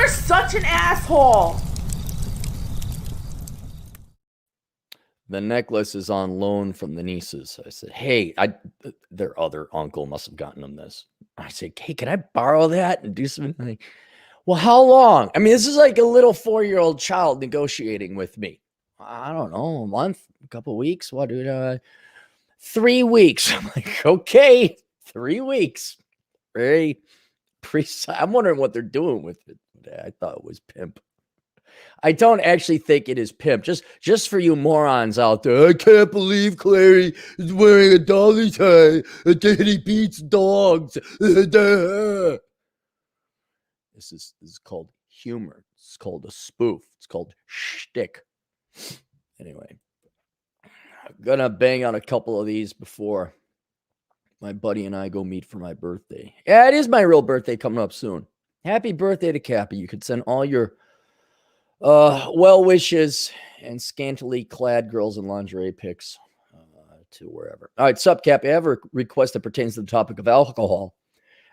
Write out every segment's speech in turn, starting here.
You're such an asshole. The necklace is on loan from the nieces. I said, hey, their other uncle must have gotten them this. I said, hey, can I borrow that and do something? Well, how long? I mean, this is like a little 4-year-old child negotiating with me. I don't know, a month, a couple of weeks. What, dude? 3 weeks. I'm like, okay, 3 weeks. Very precise. I'm wondering what they're doing with it. I thought it was pimp. I don't actually think it is pimp. Just for you morons out there, I can't believe Clary is wearing a dolly tie and then he beats dogs. This is called humor. It's called a spoof. It's called shtick. Anyway, I'm gonna bang on a couple of these before my buddy and I go meet for my birthday. Yeah, it is my real birthday coming up soon. Happy birthday to Cappy. You could send all your well wishes and scantily clad girls in lingerie pics to wherever. All right, sup, Cappy. I have a request that pertains to the topic of alcohol.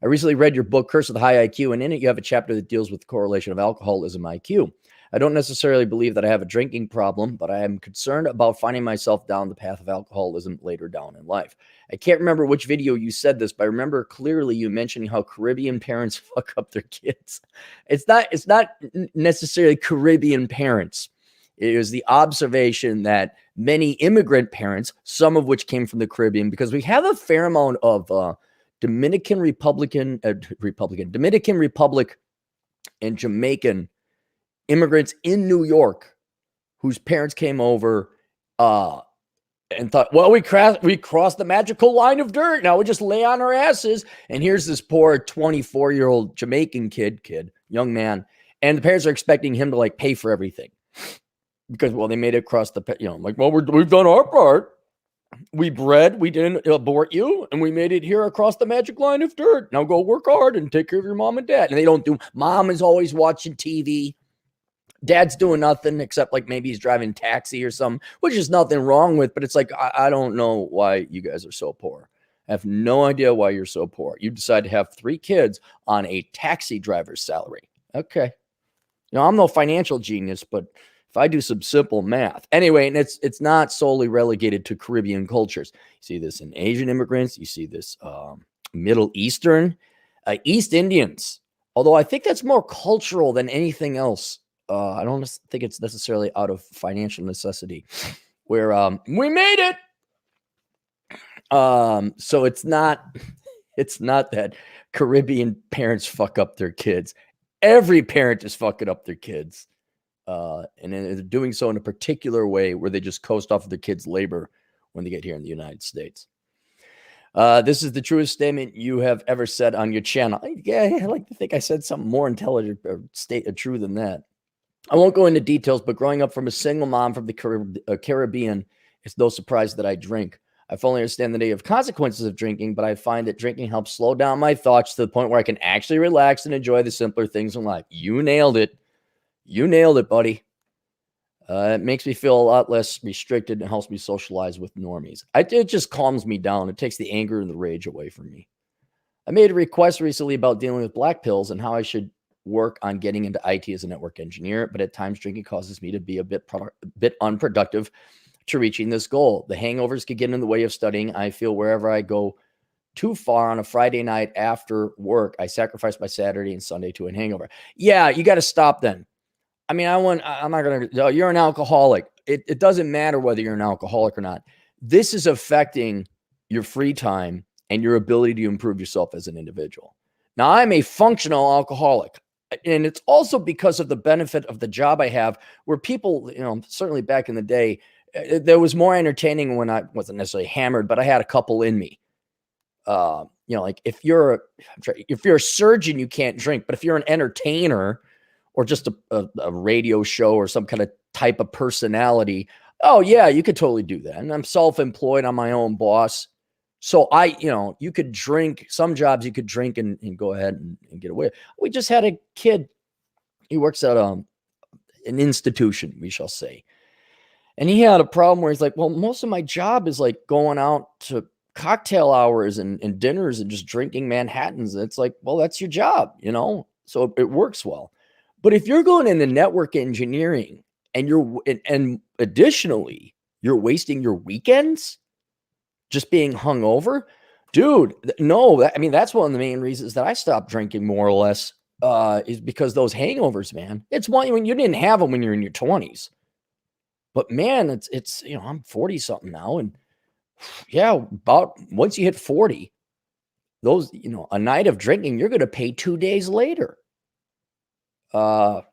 I recently read your book, Curse of the High IQ, and in it you have a chapter that deals with the correlation of alcoholism IQ. I don't necessarily believe that I have a drinking problem, but I am concerned about finding myself down the path of alcoholism later down in life. I can't remember which video you said this, but I remember clearly you mentioning how Caribbean parents fuck up their kids. It's not necessarily Caribbean parents. It was the observation that many immigrant parents, some of which came from the Caribbean, because we have a fair amount of Dominican Republic and Jamaican immigrants in New York whose parents came over and thought, well, we crossed the magical line of dirt. Now we just lay on our asses. And here's this poor 24-year-old Jamaican young man. And the parents are expecting him to like pay for everything because, well, they made it across the, like, well, we've done our part. We bred, we didn't abort you, and we made it here across the magic line of dirt. Now go work hard and take care of your mom and dad. And they don't do, mom is always watching TV. Dad's doing nothing except like maybe he's driving taxi or something, which is nothing wrong with, but it's like, I don't know why you guys are so poor. I have no idea why you're so poor. You decide to have 3 kids on a taxi driver's salary. Okay. I'm no financial genius, but if I do some simple math. Anyway, and it's not solely relegated to Caribbean cultures. You see this in Asian immigrants. You see this Middle Eastern, East Indians. Although I think that's more cultural than anything else. I don't think it's necessarily out of financial necessity where we made it. So it's not that Caribbean parents fuck up their kids. Every parent is fucking up their kids. And they're doing so in a particular way where they just coast off of their kids' labor when they get here in the United States. This is the truest statement you have ever said on your channel. Yeah, I like to think I said something more intelligent or true than that. I won't go into details, but growing up from a single mom from the Caribbean, it's no surprise that I drink. I fully understand the negative consequences of drinking, but I find that drinking helps slow down my thoughts to the point where I can actually relax and enjoy the simpler things in life. You nailed it. You nailed it, buddy. It makes me feel a lot less restricted and helps me socialize with normies. It just calms me down. It takes the anger and the rage away from me. I made a request recently about dealing with black pills and how I should work on getting into IT as a network engineer, but at times drinking causes me to be a bit unproductive to reaching this goal. The hangovers could get in the way of studying. I feel wherever I go too far on a Friday night after work, I sacrifice my Saturday and Sunday to a hangover. Yeah, you got to stop then. I mean, I'm not going to, you're an alcoholic. It doesn't matter whether you're an alcoholic or not. This is affecting your free time and your ability to improve yourself as an individual. Now, I'm a functional alcoholic. And it's also because of the benefit of the job I have where people, certainly back in the day, there was more entertaining when I wasn't necessarily hammered, but I had a couple in me. Like if you're a surgeon, you can't drink, but if you're an entertainer or just a radio show or some kind of type of personality, oh yeah, you could totally do that. And I'm self-employed, I'm my own boss. So you could drink, some jobs you could drink and go ahead and get away. We just had a kid, he works at an institution, we shall say. And he had a problem where he's like, well, most of my job is like going out to cocktail hours and dinners and just drinking Manhattans. And it's like, well, that's your job, so it works well. But if you're going into network engineering and additionally, you're wasting your weekends just being hungover, dude, no, I mean, that's one of the main reasons that I stopped drinking more or less is because those hangovers, man. It's one when you didn't have them when you're in your 20s. But man, it's I'm 40 something now. And yeah, about once you hit 40, those, a night of drinking, you're going to pay 2 days later. And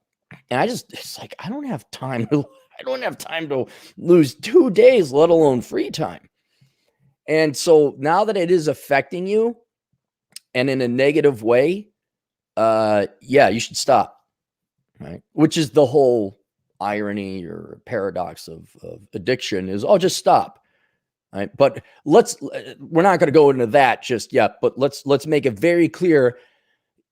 it's like, I don't have time to lose 2 days, let alone free time. And so now that it is affecting you and in a negative way, yeah, you should stop. Right. Which is the whole irony or paradox of addiction is, just stop. Right. But we're not going to go into that just yet, but let's make it very clear.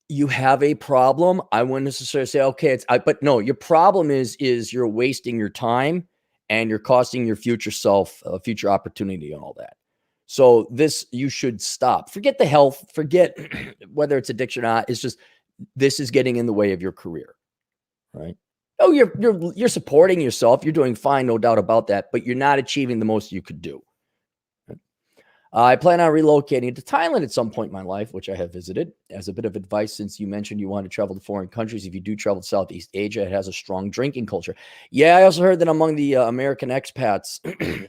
You have a problem. I wouldn't necessarily say, okay, but no, your problem is you're wasting your time and you're costing your future self a future opportunity and all that. So you should stop. Forget the health, forget whether it's addiction or not. It's just, this is getting in the way of your career, right? Oh, you're supporting yourself. You're doing fine, no doubt about that, but you're not achieving the most you could do. I plan on relocating to Thailand at some point in my life, which I have visited. As a bit of advice, since you mentioned you want to travel to foreign countries, if you do travel to Southeast Asia, it has a strong drinking culture. Yeah, I also heard that among the American expats,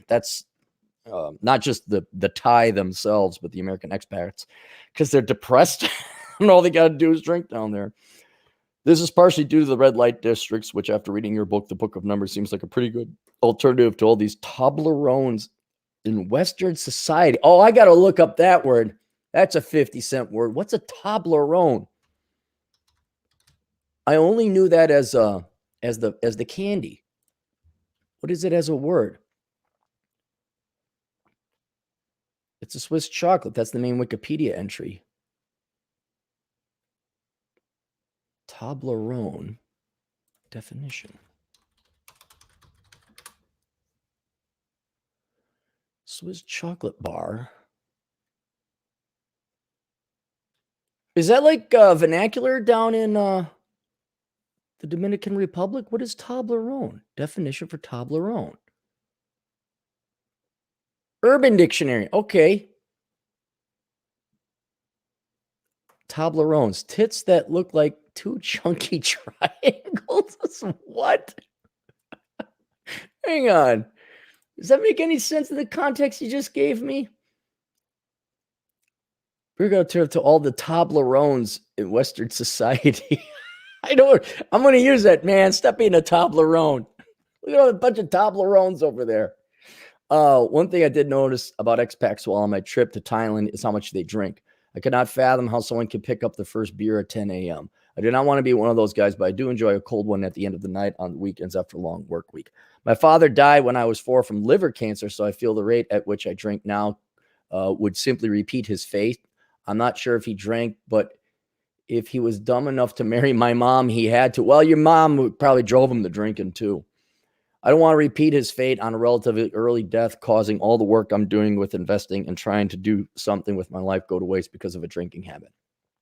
that's not just the Thai themselves, but the American expats, because they're depressed and all they got to do is drink down there. This is partially due to the red light districts, which after reading your book, The Book of Numbers, seems like a pretty good alternative to all these Toblerones in Western society. Oh, I got to look up that word. That's a 50-cent word. What's a Toblerone? I only knew that as the candy. What is it as a word? It's a Swiss chocolate. That's the main Wikipedia entry. Toblerone definition. Swiss chocolate bar. Is that like vernacular down in the Dominican Republic? What is Toblerone? Definition for Toblerone. Urban Dictionary. Okay. Toblerones. Tits that look like two chunky triangles. What? Hang on. Does that make any sense in the context you just gave me? We're going to turn to all the Toblerones in Western society. I'm going to use that, man. Stop being a Toblerone. Look at a bunch of Toblerones over there. One thing I did notice about expats while on my trip to Thailand is how much they drink. I could not fathom how someone could pick up the first beer at 10 a.m. I do not want to be one of those guys, but I do enjoy a cold one at the end of the night on the weekends after a long work week. My father died when I was 4 from liver cancer, so I feel the rate at which I drink now would simply repeat his fate. I'm not sure if he drank, but if he was dumb enough to marry my mom, he had to. Well, your mom probably drove him to drinking too. I don't want to repeat his fate on a relatively early death, causing all the work I'm doing with investing and trying to do something with my life go to waste because of a drinking habit.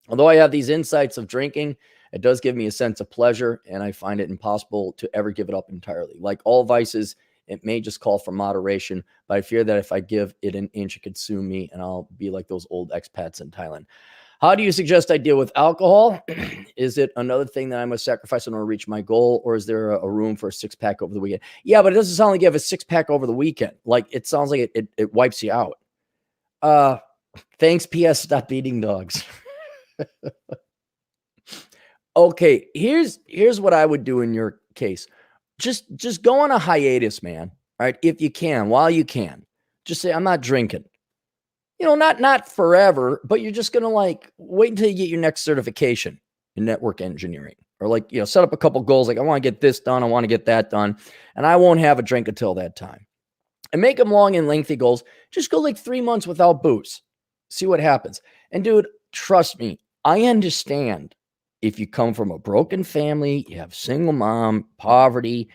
Although I have these insights of drinking, it does give me a sense of pleasure, and I find it impossible to ever give it up entirely. Like all vices, it may just call for moderation, but I fear that if I give it an inch, it could consume me, and I'll be like those old expats in Thailand. How do you suggest I deal with alcohol? Is it another thing that I must sacrifice in order to reach my goal, or is there a room for a 6-pack over the weekend? Yeah, but it doesn't sound like you have a 6-pack over the weekend. Like it sounds like it wipes you out. Thanks, P.S. Stop eating dogs. Okay, here's what I would do in your case. Just go on a hiatus, man. All right, if you can, while you can. Just say, I'm not drinking. Not forever, but you're just going to wait until you get your next certification in network engineering, or set up a couple goals. Like, I want to get this done. I want to get that done. And I won't have a drink until that time, and make them long and lengthy goals. Just go 3 months without booze. See what happens. And dude, trust me, I understand if you come from a broken family, you have single mom, poverty,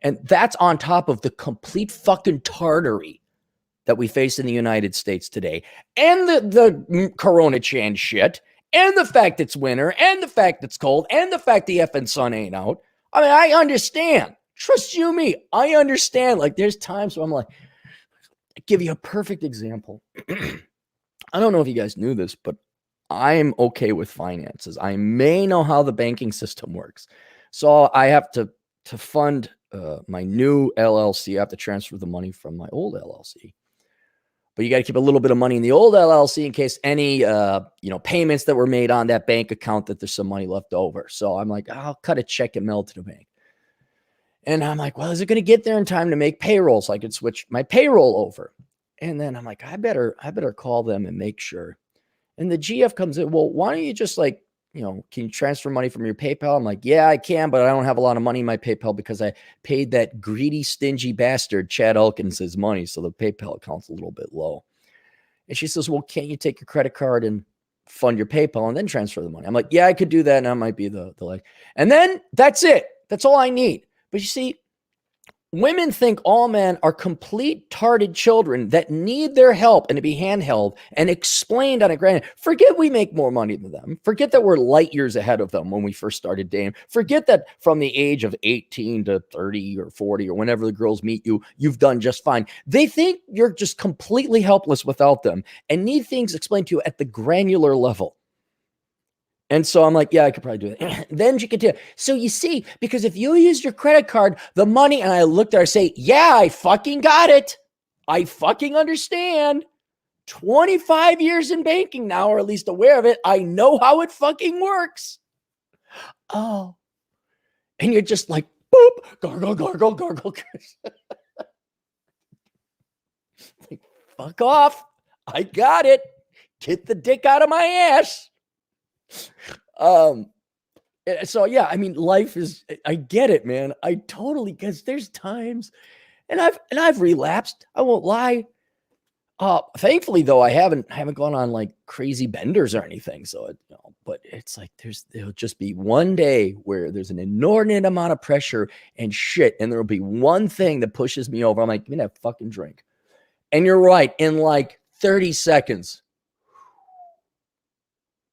and that's on top of the complete fucking tartary that we face in the United States today, and the Corona Chan shit, and the fact it's winter, and the fact it's cold, and the fact the effing sun ain't out. I mean, I understand. Trust you me, I understand. Like, there's times where I'm like, I give you a perfect example. I don't know if you guys knew this, but I'm okay with finances. I may know how the banking system works. So I have to fund my new LLC. I have to transfer the money from my old LLC. But you got to keep a little bit of money in the old LLC in case any payments that were made on that bank account that there's some money left over. So I'm like, I'll cut a check and mail it to the bank. And I'm like, well, is it going to get there in time to make payroll so I could switch my payroll over? And then I'm like, I better call them and make sure. And the GF comes in, well, why don't you just can you transfer money from your PayPal? I'm like, yeah, I can, but I don't have a lot of money in my PayPal because I paid that greedy, stingy bastard, Chad Elkins, his money. So the PayPal account's a little bit low. And she says, well, can't you take your credit card and fund your PayPal and then transfer the money? I'm like, yeah, I could do that. And that might be the like, and then that's it. That's all I need. But you see, women think all men are complete tarded children that need their help and to be handheld and explained on a grand. Forget we make more money than them. Forget that we're light years ahead of them when we first started dating. Forget that from the age of 18 to 30 or 40 or whenever the girls meet you, you've done just fine. They think you're just completely helpless without them and need things explained to you at the granular level. And so I'm like, yeah, I could probably do it. Then she continued. So you see, because if you use your credit card, the money, and I looked at her, I say, yeah, I fucking got it. I fucking understand. 25 years in banking now, or at least aware of it. I know how it fucking works. Oh. And you're just like, boop, gargle, gargle, gargle. Like, fuck off. I got it. Get the dick out of my ass. So yeah, I mean, life is, I get it, man. I totally, because there's times and I've relapsed. I won't lie. Thankfully though, I haven't gone on like crazy benders or anything. So, but it's like, there'll just be one day where there's an inordinate amount of pressure and shit. And there'll be one thing that pushes me over. I'm like, give me that fucking drink. And you're right. In like 30 seconds,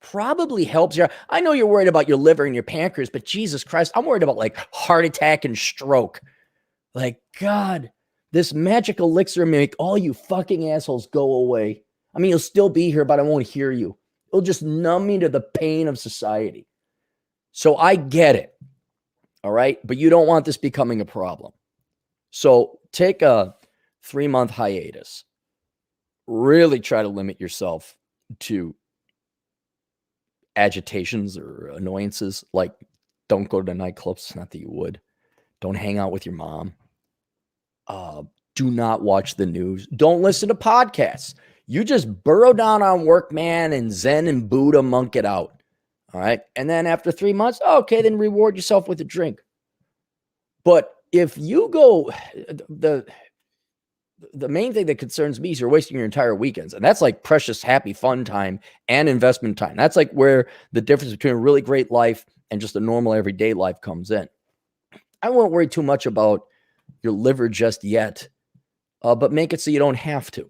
probably helps you. I know you're worried about your liver and your pancreas, but Jesus Christ, I'm worried about like heart attack and stroke. Like, God, this magic elixir may make all you fucking assholes go away. I mean, you'll still be here, but I won't hear you. It'll just numb me to the pain of society. So I get it. All right. But you don't want this becoming a problem. So take a 3-month hiatus. Really try to limit yourself to agitations or annoyances. Like, don't go to nightclubs. Not that you would. Don't hang out with your mom. Do not watch the news. Don't listen to podcasts. You just burrow down on work, man, and Zen and Buddha monk it out. All right. And then after 3 months, okay, then reward yourself with a drink. But if you go, the main thing that concerns me is you're wasting your entire weekends. And that's like precious, happy, fun time and investment time. That's like where the difference between a really great life and just a normal everyday life comes in. I won't worry too much about your liver just yet, but make it so you don't have to.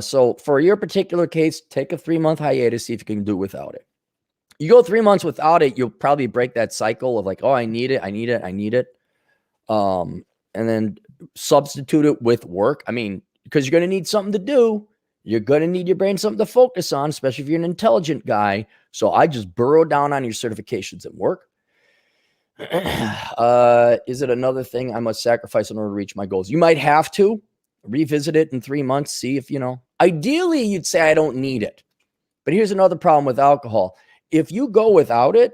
So for your particular case, take a 3-month hiatus, see if you can do without it. You go 3 months without it, you'll probably break that cycle of like, oh, I need it. And then substitute it with work. I mean, because you're going to need something to do. You're going to need your brain something to focus on, especially if you're an intelligent guy. So I just burrow down on your certifications at work. Is it another thing I must sacrifice in order to reach my goals? You might have to revisit it in 3 months. See if, ideally you'd say I don't need it. But here's another problem with alcohol. If you go without it,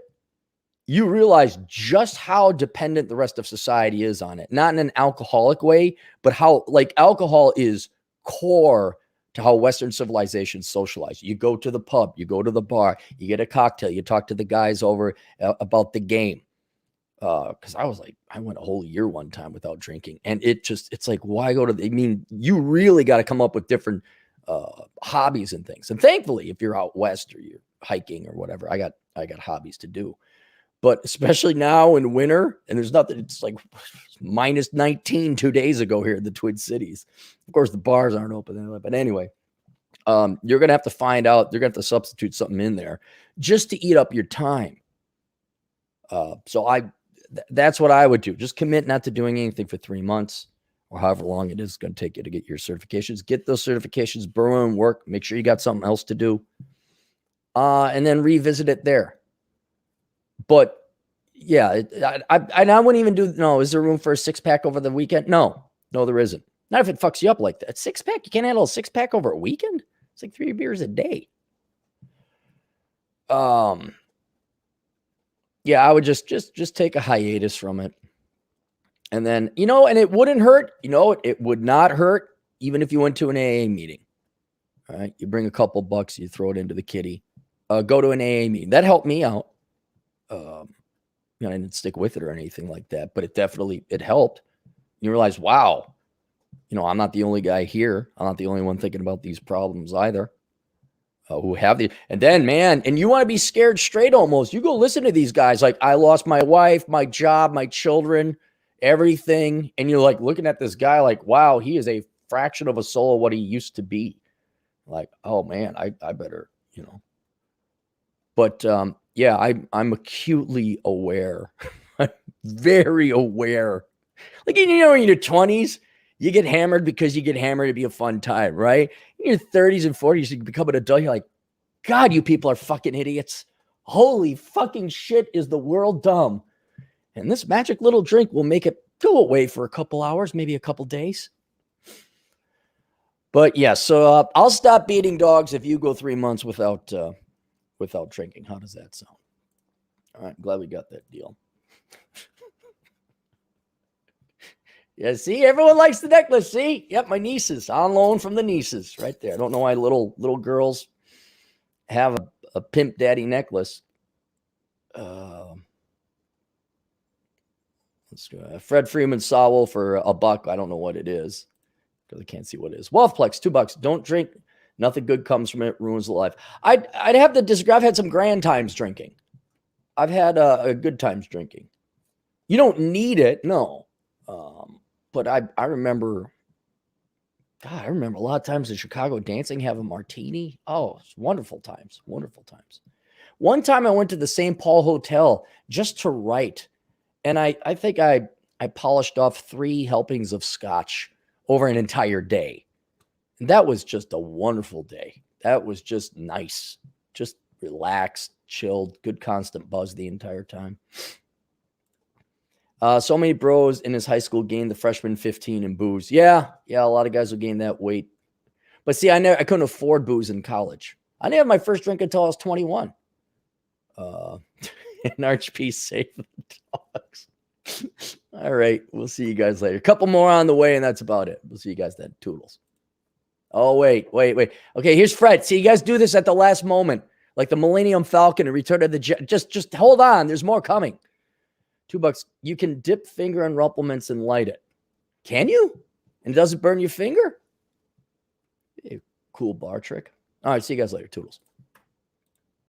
you realize just how dependent the rest of society is on it. Not in an alcoholic way, but how like alcohol is core to how Western civilization socialize. You go to the pub, you go to the bar, you get a cocktail, you talk to the guys over about the game. Because I went a whole year one time without drinking. And it's like, why go to you really got to come up with different hobbies and things. And thankfully, if you're out west or you're hiking or whatever, I got hobbies to do. But especially now in winter, and there's nothing, it's like -19 2 days ago here in the Twin Cities. Of course, the bars aren't open. But anyway, You're going to have to find out, you're going to have to substitute something in there just to eat up your time. That's what I would do. Just commit not to doing anything for 3 months or however long it is going to take you to get your certifications. Get those certifications, burrow and work. Make sure you got something else to do. And then revisit it there. But yeah, I wouldn't even do, no, is there room for a 6-pack over the weekend? No, there isn't. Not if it fucks you up like that. 6-pack, you can't handle a 6-pack over a weekend? It's like 3 beers a day. Yeah, I would just take a hiatus from it. And then, and it wouldn't hurt. It would not hurt even if you went to an AA meeting. All right. You bring a couple bucks, you throw it into the kitty. Go to an AA meeting. That helped me out. I didn't stick with it or anything like that, but it helped. You realize, wow, I'm not the only guy here. I'm not the only one thinking about these problems either. Who have and then, man, and you want to be scared straight almost. You go listen to these guys like, I lost my wife, my job, my children, everything. And you're like looking at this guy like, wow, he is a fraction of a soul of what he used to be. Like, oh man, I better, But yeah, I'm acutely aware. I'm very aware. Like, in your 20s, you get hammered because you get hammered to be a fun time, right? In your 30s and 40s, you become an adult. You're like, God, you people are fucking idiots. Holy fucking shit, is the world dumb. And this magic little drink will make it go away for a couple hours, maybe a couple days. But yeah, so I'll stop beating dogs if you go 3 months without drinking. How does that sound? All right, glad we got that deal. Yeah, see, everyone likes the necklace. See, yep, my nieces on loan from the nieces, right there. I don't know why little girls have a pimp daddy necklace. Let's go. Fred Freeman Sowell for $1. I don't know what it is because I can't see what it is. Wealthplex, $2. Don't drink. Nothing good comes from it. Ruins the life. I'd have to disagree. I've had some grand times drinking. I've had a good times drinking. You don't need it, no. But I remember, God, I remember a lot of times in Chicago dancing, have a martini. Oh, it's wonderful times, wonderful times. One time I went to the St. Paul Hotel just to write. And I think I polished off 3 helpings of scotch over an entire day. And that was just a wonderful day. That was just nice. Just relaxed, chilled, good constant buzz the entire time. So many bros in his high school gained the freshman 15 in booze. Yeah, a lot of guys will gain that weight. But see, I couldn't afford booze in college. I didn't have my first drink until I was 21. And Arch Peace, save the dogs. All right, we'll see you guys later. A couple more on the way, and that's about it. We'll see you guys then. Toodles. Oh, wait. Okay, here's Fred. See, you guys do this at the last moment, like the Millennium Falcon and Return of the Jet. Just hold on. There's more coming. $2. You can dip finger in Rumplements and light it. Can you? And it doesn't burn your finger? Hey, cool bar trick. All right, see you guys later. Toodles.